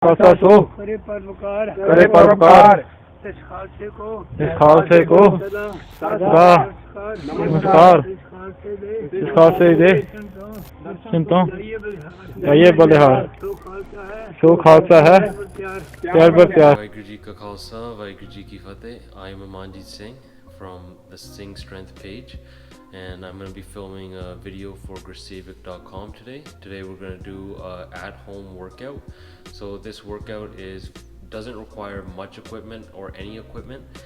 खालसा सो करे परोपकार करे परोपकार इस खालसे को सदा नमस्कार इस खालसे दे सुनता ये बलिहार सो खालसा है प्यार बर प्यार Vaheguru Ji Ka Khalsa, Vaheguru Ji Ki Fateh. I am Amanjit Singh from the Sing Strength page, and I'm going to be filming a video for Gursevic.com today. Today we're going to do an at-home workout. So this workout doesn't require much equipment or any equipment.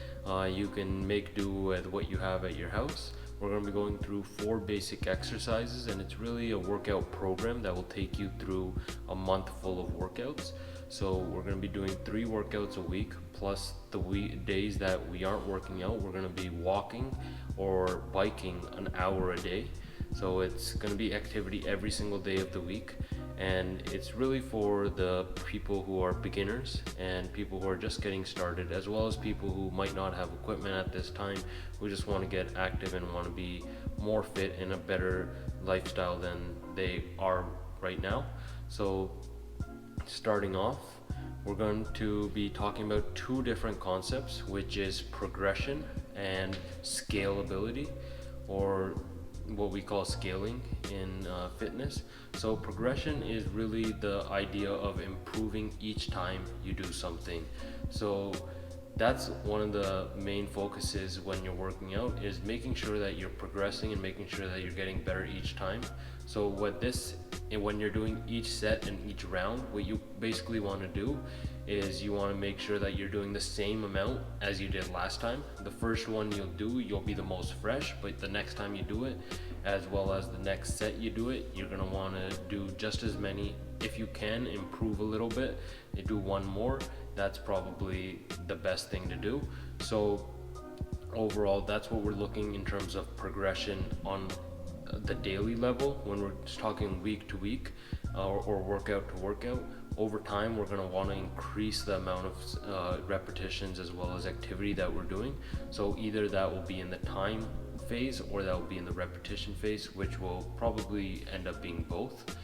You can make do with what you have at your house. We're going to be going through 4 basic exercises, and it's really a workout program that will take you through a month full of workouts. So we're going to be doing 3 workouts a week, plus the days that we aren't working out, we're going to be walking or biking an hour a day. So it's going to be activity every single day of the week, and it's really for the people who are beginners and people who are just getting started, as well as people who might not have equipment at this time, who just want to get active and want to be more fit in a better lifestyle than they are right now. So starting off, we're going to be talking about 2 different concepts, which is progression and scalability, or what we call scaling in fitness. So progression is really the idea of improving each time you do something. So that's one of the main focuses when you're working out, is making sure that you're progressing and making sure that you're getting better each time. So when you're doing each set and each round, what you basically want to do is you want to make sure that you're doing the same amount as you did last time. The first one you'll be the most fresh, but the next time you do it, as well as the next set you do it, you're going to want to do just as many. If you can improve a little bit, you do one more. That's probably the best thing to do. So overall, that's what we're looking in terms of progression on the daily level. When we're just talking week to week or workout to workout, over time we're going to want to increase the amount of repetitions as well as activity that we're doing. So either that will be in the time phase or that will be in the repetition phase, which will probably end up being both.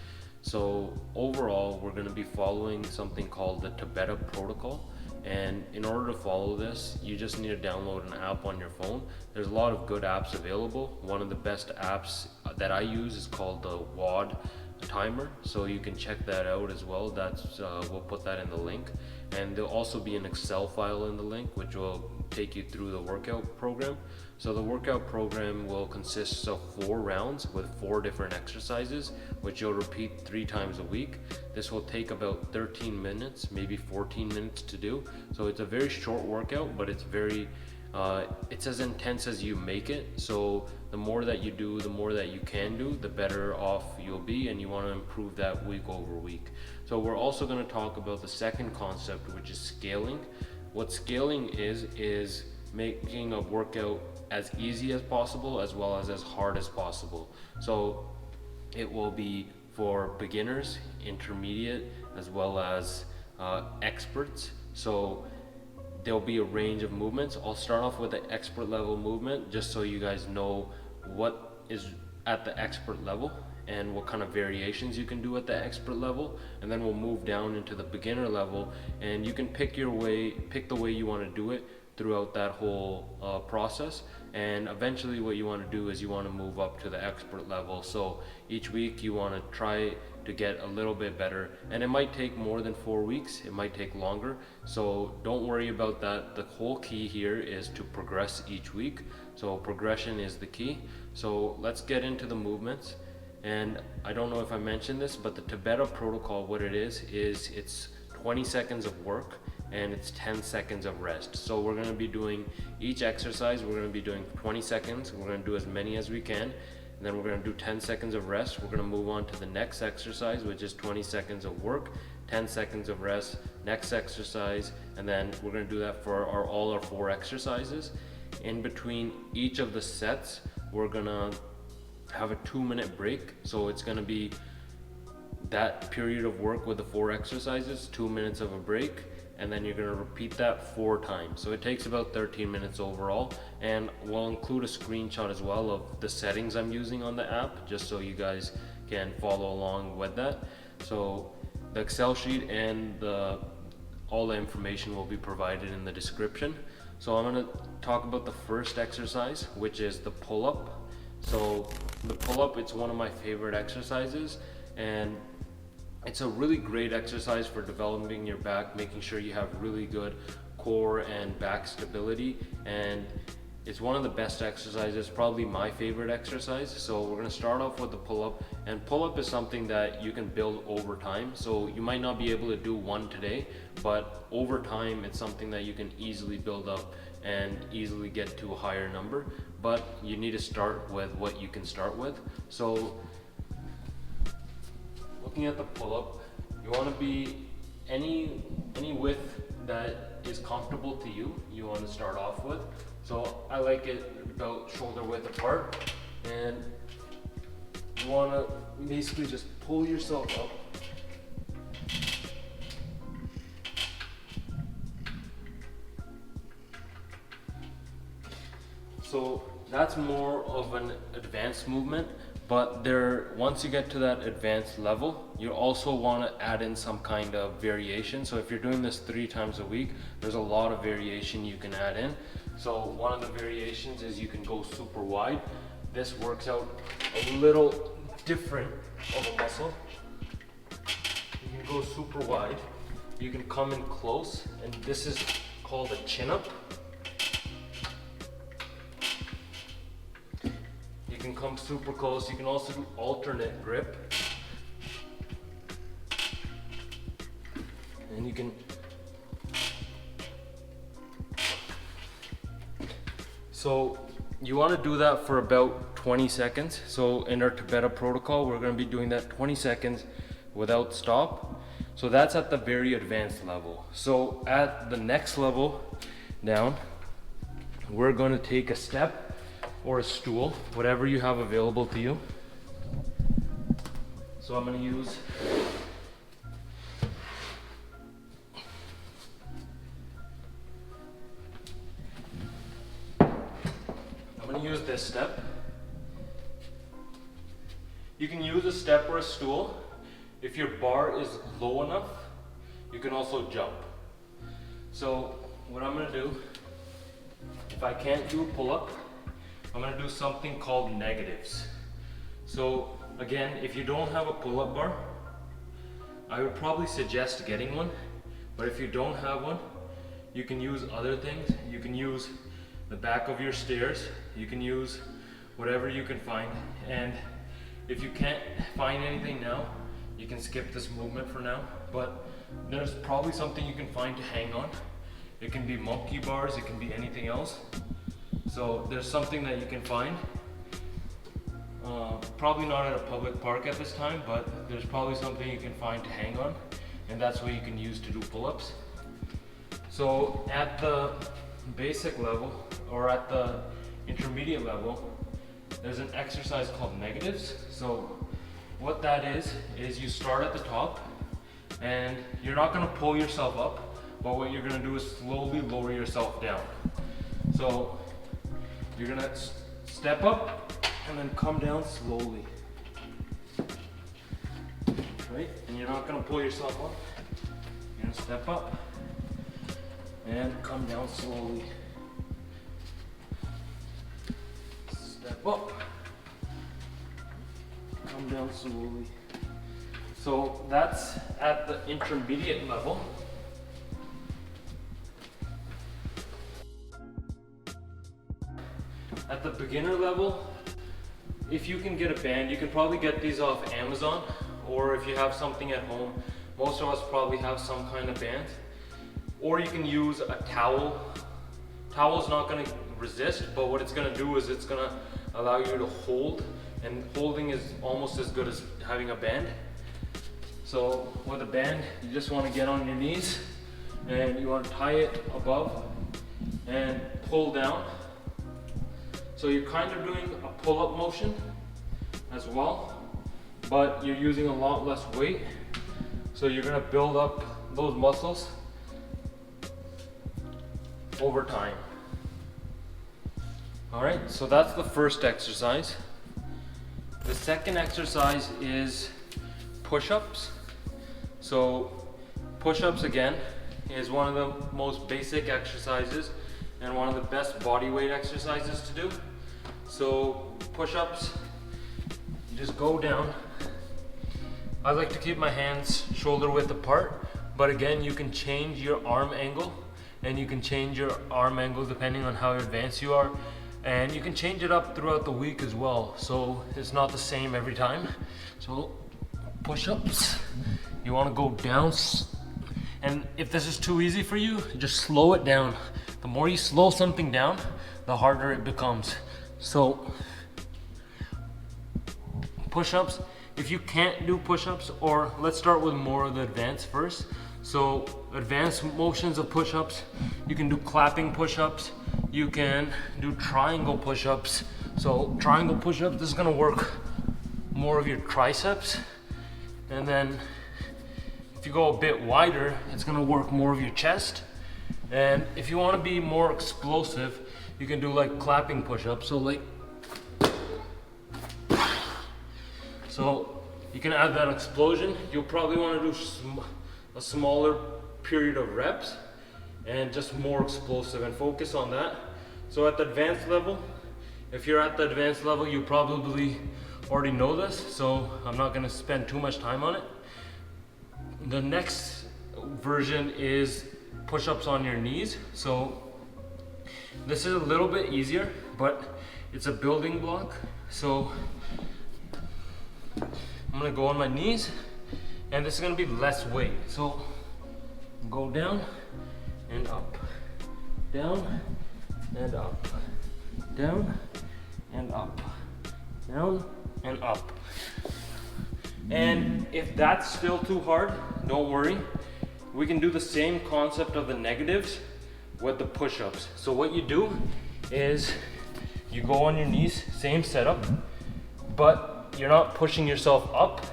So overall, we're going to be following something called the Tabata protocol, and in order to follow this, you just need to download an app on your phone. There's a lot of good apps available. One of the best apps that I use is called the WOD Timer, so you can check that out as well. We'll put that in the link, and there'll also be an Excel file in the link, which will take you through the workout program. So the workout program will consist of 4 rounds with 4 different exercises, which you'll repeat 3 times a week. This will take about 13 minutes, maybe 14 minutes to do. So it's a very short workout, but it's as intense as you make it. So the more that you do, the more that you can do, the better off you'll be, and you want to improve that week over week. So we're also going to talk about the second concept, which is scaling. What scaling is making a workout as easy as possible as well as hard as possible. So it will be for beginners, intermediate, as well as experts. So there'll be a range of movements. I'll start off with the expert level movement, just so you guys know what is at the expert level and what kind of variations you can do at the expert level, and then we'll move down into the beginner level, and you can pick the way you want to do it throughout that whole process. And eventually what you want to do is you want to move up to the expert level. So each week you want to try to get a little bit better, and it might take more than 4 weeks, it might take longer. So don't worry about that. The whole key here is to progress each week. So progression is the key. So let's get into the movements. And I don't know if I mentioned this, but the Tabata protocol, what it is it's 20 seconds of work and it's 10 seconds of rest. So we're going to be doing each exercise, we're going to be doing 20 seconds, we're going to do as many as we can, and then we're going to do 10 seconds of rest. We're going to move on to the next exercise, which is 20 seconds of work, 10 seconds of rest, next exercise, and then we're going to do that for all our 4 exercises. In between each of the sets, we're going to have a 2-minute break. So it's going to be that period of work with the 4 exercises, 2 minutes of a break, and then you're going to repeat that 4 times. So it takes about 13 minutes overall, and we'll include a screenshot as well of the settings I'm using on the app, just so you guys can follow along with that. So The Excel sheet and all the information will be provided in the description. So I'm going to talk about the first exercise, which is the pull-up. So the pull-up, it's one of my favorite exercises, and it's a really great exercise for developing your back, making sure you have really good core and back stability, and it's one of the best exercises, probably my favorite exercise. So we're going to start off with the pull-up, and pull-up is something that you can build over time. So you might not be able to do one today, but over time it's something that you can easily build up and easily get to a higher number, but you need to start with what you can start with. So looking at the pull-up, you want to be any width that is comfortable to you, you want to start off with. So I like it about shoulder width apart, and you want to basically just pull yourself up. So that's more of an advanced movement, but once you get to that advanced level, you also want to add in some kind of variation. So if you're doing this 3 times a week, there's a lot of variation you can add in. So one of the variations is you can go super wide. This works out a little different of a muscle. You can go super wide. You can come in close, and this is called a chin up. You can come super close. You can also do alternate grip. And you can So you want to do that for about 20 seconds. So in our Tabata protocol, we're going to be doing that 20 seconds without stop. So that's at the very advanced level. So at the next level down, we're going to take a step or a stool, whatever you have available to you. So I'm going to use this step. You can use a step or a stool. If your bar is low enough, you can also jump. So what I'm going to do, if I can't do a pull-up, I'm going to do something called negatives. So again, if you don't have a pull-up bar, I would probably suggest getting one. But if you don't have one, you can use other things. You can use the back of your stairs. You can use whatever you can find. And if you can't find anything now, you can skip this movement for now. But there's probably something you can find to hang on. It can be monkey bars, it can be anything else. So there's something that you can find. Probably not at a public park at this time, but there's probably something you can find to hang on. And that's what you can use to do pull-ups. So at the basic level, or at the intermediate level, there's an exercise called negatives. So what that is you start at the top, and you're not going to pull yourself up, but what you're going to do is slowly lower yourself down. So you're going to step up and then come down slowly, right? And you're not going to pull yourself up. You're going to step up and come down slowly. Step up, come down slowly. So that's at the intermediate level. At the beginner level, if you can get a band, you can probably get these off Amazon, or if you have something at home, most of us probably have some kind of band. Or you can use a towel. Towel's not going to resist, but what it's going to do is it's going to allow you to hold, and holding is almost as good as having a band. So with a band, you just want to get on your knees and you want to tie it above and pull down. So you're kind of doing a pull-up motion as well, but you're using a lot less weight. So you're going to build up those muscles over time. All right, so that's the first exercise. The second exercise is push-ups. So push-ups again is one of the most basic exercises and one of the best body weight exercises to do. So push-ups, you just go down. I like to keep my hands shoulder width apart, but again, you can change your arm angle, and you can change your arm angle depending on how advanced you are, and you can change it up throughout the week as well, so it's not the same every time. So push-ups, you want to go down, and if this is too easy for you, just slow it down. The more you slow something down, the harder it becomes. So push-ups, if you can't do push-ups, or let's start with more of the advanced first. So advanced motions of push-ups, you can do clapping push-ups, you can do triangle push-ups. So triangle push-ups, this is gonna work more of your triceps, and then if you go a bit wider, it's gonna work more of your chest. And if you wanna be more explosive, you can do like clapping push-ups. So you can add that explosion. You'll probably wanna do a smaller period of reps and just more explosive, and focus on that. So at the advanced level, if you're at the advanced level, you probably already know this, so I'm not gonna spend too much time on it. The next version is push-ups on your knees. So this is a little bit easier, but it's a building block. So I'm gonna go on my knees, and this is gonna be less weight. So go down and up, down and up, down and up, down and up. And if that's still too hard, don't worry. We can do the same concept of the negatives with the push-ups. So what you do is you go on your knees, same setup, but you're not pushing yourself up.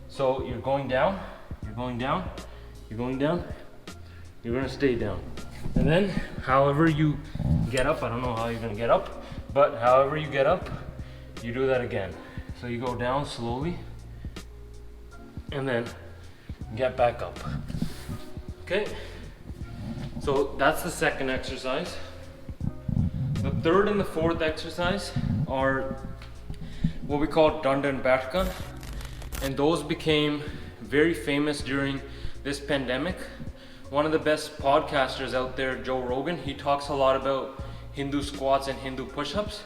So you're going down, you're going down, you're going down, you're gonna stay down. And then however you get up, I don't know how you're gonna get up, but however you get up, you do that again. So you go down slowly, and then get back up. Okay, so that's the second exercise. The third and the fourth exercise are what we call Danda and Batka, and those became very famous during this pandemic. One of the best podcasters out there, Joe Rogan, he talks a lot about Hindu squats and Hindu push-ups,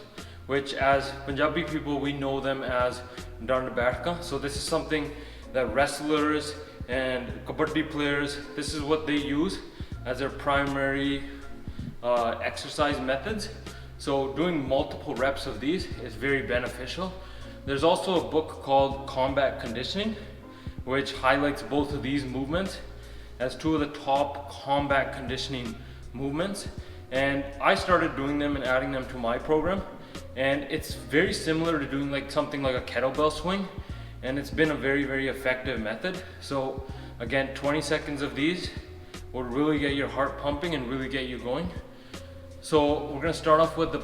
which as Punjabi people, we know them as Danda Batka. So this is something that wrestlers and kabaddi players, this is what they use as their primary exercise methods. So doing multiple reps of these is very beneficial. There's also a book called Combat Conditioning, which highlights both of these movements as two of the top combat conditioning movements. And I started doing them and adding them to my program. And it's very similar to doing like something like a kettlebell swing. And it's been a very, very effective method. So again, 20 seconds of these will really get your heart pumping and really get you going. So we're gonna start off with the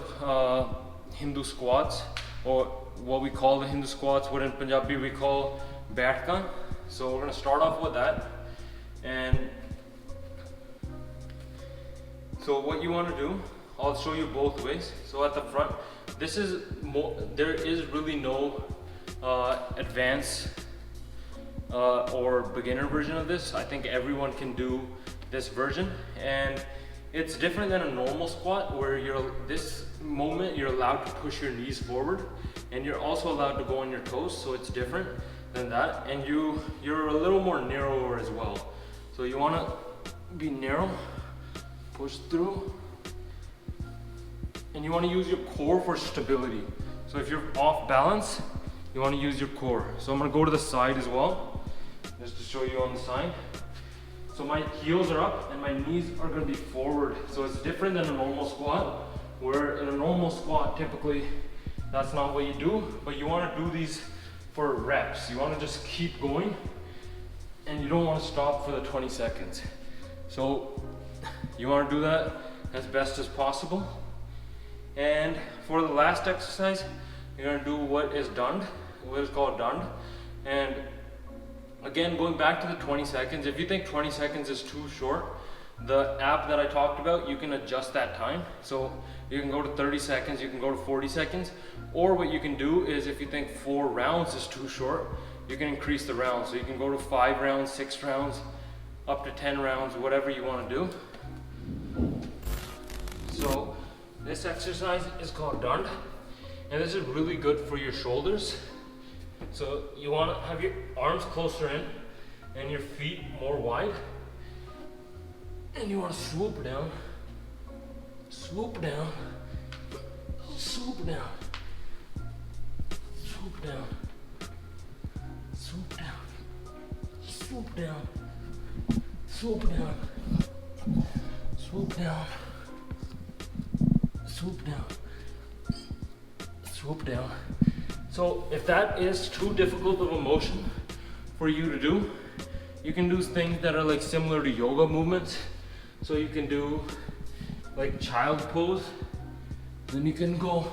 Hindu squats, or what we call the Hindu squats, what in Punjabi we call Batka. So we're gonna start off with that. And so what you wanna do, I'll show you both ways. So at the front, this is there is really no advanced or beginner version of this. I think everyone can do this version, and it's different than a normal squat where this moment you're allowed to push your knees forward, and you're also allowed to go on your toes. So it's different than that, and you're a little more narrower as well. So you want to be narrow, push through, and you want to use your core for stability. So if you're off balance, you want to use your core. So I'm going to go to the side as well, just to show you on the side. So my heels are up and my knees are going to be forward. So it's different than a normal squat, where in a normal squat, typically that's not what you do, but you want to do these for reps. You want to just keep going, and you don't want to stop for the 20 seconds. So you want to do that as best as possible. And for the last exercise, you're going to do what is called Dand. And Again, going back to the 20 seconds, if you think 20 seconds is too short, the app that I talked about, you can adjust that time. So you can go to 30 seconds, you can go to 40 seconds, or what you can do is if you think 4 rounds is too short, you can increase the rounds. So you can go to 5 rounds, 6 rounds, up to 10 rounds, whatever you want to do. So this exercise is called Dand, and this is really good for your shoulders. So you want to have your arms closer in and your feet more wide, and you want to swoop down, swoop down, swoop down, swoop down, swoop down, swoop down, swoop down, swoop down, swoop down, swoop down. So if that is too difficult of a motion for you to do, you can do things that are like similar to yoga movements. So you can do like child pose, then you can go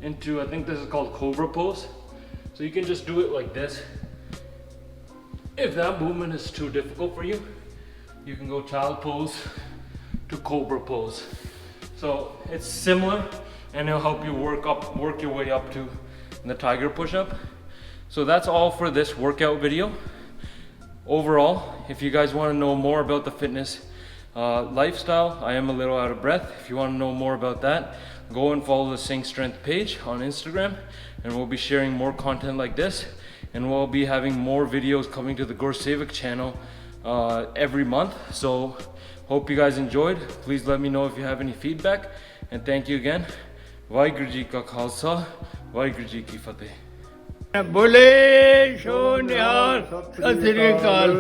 into, I think this is called cobra pose. So you can just do it like this. If that movement is too difficult for you, you can go child pose to cobra pose. So it's similar, and it'll help you work your way up to the tiger push-up. So that's all for this workout video. Overall, if you guys want to know more about the fitness lifestyle, I am a little out of breath. If you want to know more about that, go and follow the Sing Strength page on Instagram, and we'll be sharing more content like this, and we'll be having more videos coming to the Gursevic channel every month. So hope you guys enjoyed. Please let me know if you have any feedback, and thank you again. Vaheguru Ji Ka Khalsa, Vaheguru Ji Ki Fateh. बोले show निहाल सत श्री अकाल।